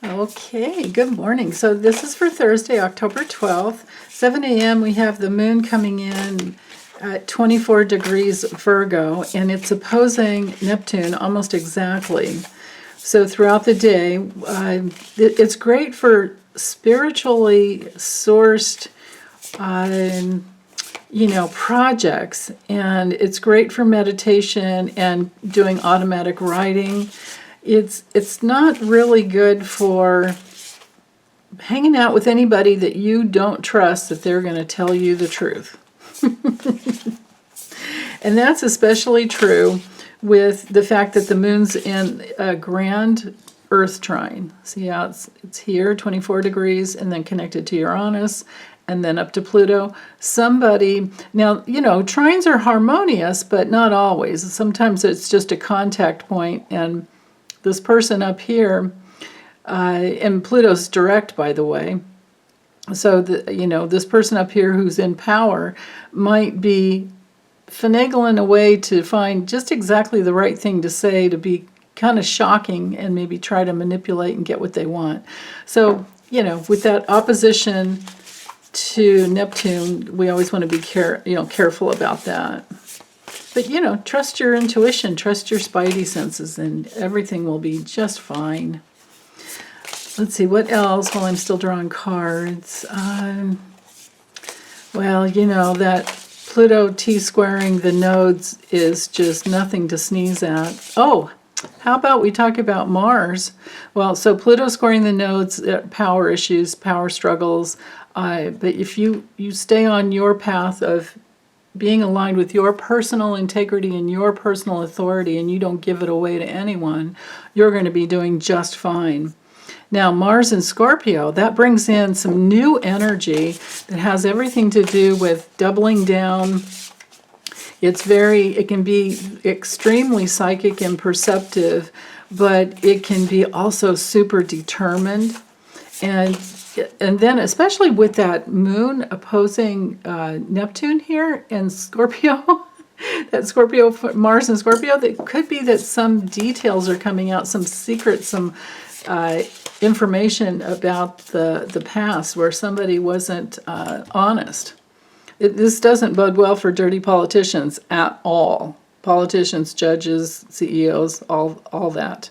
Okay, good morning. So this is for Thursday, October 12th, 7 a.m. We have the moon coming in at 24 degrees Virgo, and it's opposing Neptune almost exactly. So throughout the day, it's great for spiritually sourced, projects, and it's great for meditation and doing automatic writing. It's not really good for hanging out with anybody that you don't trust that they're going to tell you the truth. And that's especially true with the fact that the moon's in a grand Earth trine. See how it's here, 24 degrees, and then connected to Uranus, and then up to Pluto. Now, trines are harmonious, but not always. Sometimes it's just a contact point, and this person up here, and Pluto's direct, by the way, so this person up here who's in power might be finagling a way to find just exactly the right thing to say to be kind of shocking and maybe try to manipulate and get what they want. So, with that opposition to Neptune, we always want to be careful about that. But, trust your intuition, trust your spidey senses, and everything will be just fine. Let's see, what else while I'm still drawing cards? That Pluto T-squaring the nodes is just nothing to sneeze at. Oh, how about we talk about Mars? Well, so Pluto squaring the nodes, power issues, power struggles. But if you stay on your path of being aligned with your personal integrity and your personal authority, and you don't give it away to anyone, you're going to be doing just fine. Now, Mars in Scorpio, that brings in some new energy that has everything to do with doubling down. It can be extremely psychic and perceptive, but it can be also super determined. And then especially with that moon opposing Neptune here in Scorpio, that Scorpio, Mars and Scorpio, that could be that some details are coming out, some secrets, some information about the past where somebody wasn't honest. This doesn't bode well for dirty politicians at all. Politicians, judges, CEOs, all that.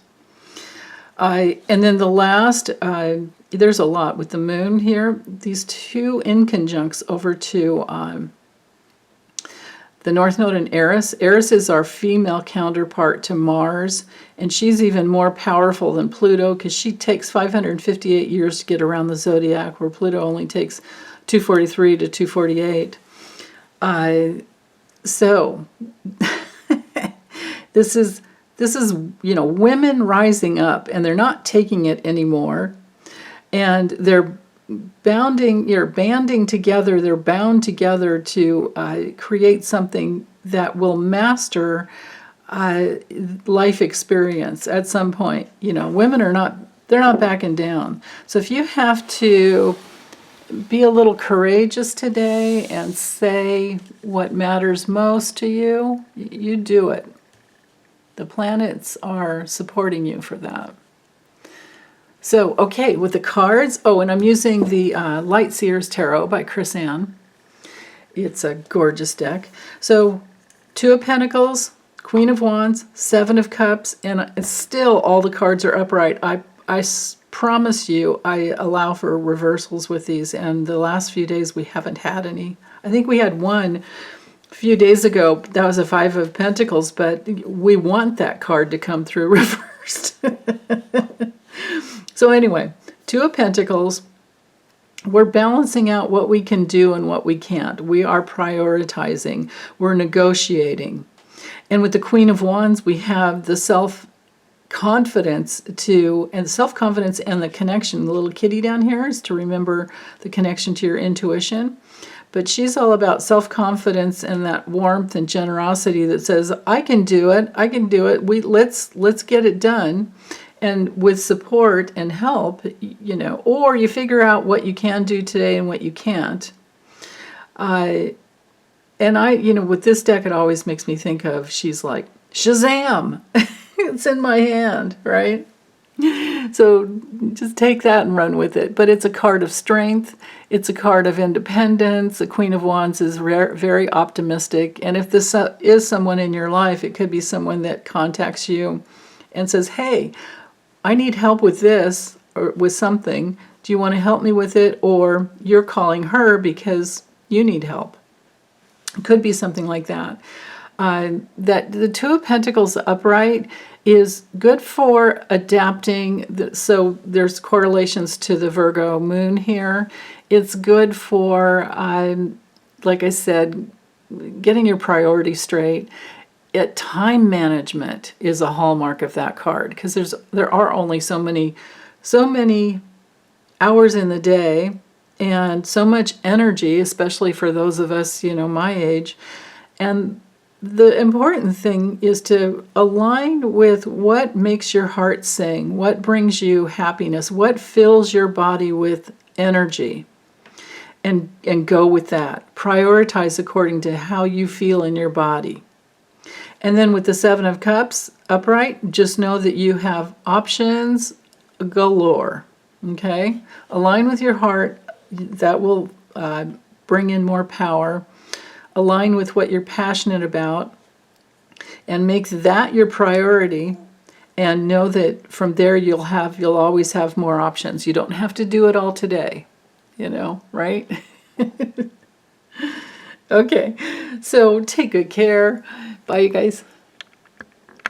And then the last, there's a lot with the moon here. These two inconjuncts over to the North Node in Eris. Eris is our female counterpart to Mars, and she's even more powerful than Pluto because she takes 558 years to get around the zodiac, where Pluto only takes 243 to 248. So this is women rising up, and they're not taking it anymore, and they're banding together, they're bound together to create something that will master life experience at some point. Women they're not backing down. So if you have to be a little courageous today and say what matters most to you, you do it. The planets are supporting you for that. So, okay, with the cards, and I'm using the Light Seers Tarot by Chris Ann. It's a gorgeous deck. So, Two of Pentacles, Queen of Wands, Seven of Cups, and still all the cards are upright. I promise you I allow for reversals with these, and the last few days we haven't had any. I think we had one a few days ago. That was a Five of Pentacles, but we want that card to come through reversed. So anyway, Two of Pentacles, we're balancing out what we can do and what we can't. We are prioritizing. We're negotiating. And with the Queen of Wands, we have the self-confidence and the connection. The little kitty down here is to remember the connection to your intuition. But she's all about self-confidence and that warmth and generosity that says, I can do it. Let's get it done. And with support and help, or you figure out what you can do today and what you can't. With this deck, it always makes me think of, she's like, Shazam! It's in my hand, right? So just take that and run with it. But it's a card of strength. It's a card of independence. The Queen of Wands is very optimistic. And if this is someone in your life, it could be someone that contacts you and says, hey, I need help with this or with something. Do you want to help me with it? Or you're calling her because you need help. It could be something like that. That the Two of Pentacles upright is good for adapting. So there's correlations to the Virgo moon here. It's good for, like I said, getting your priorities straight. Time management is a hallmark of that card, because there are only so many hours in the day and so much energy, especially for those of us, my age. And the important thing is to align with what makes your heart sing, what brings you happiness, what fills your body with energy, and go with that. Prioritize according to how you feel in your body. And then with the Seven of Cups upright, just know that you have options galore, okay? Align with your heart. That will bring in more power. Align with what you're passionate about and make that your priority, and know that from there you'll always have more options. You don't have to do it all today, right? Okay, so take good care. Bye, you guys.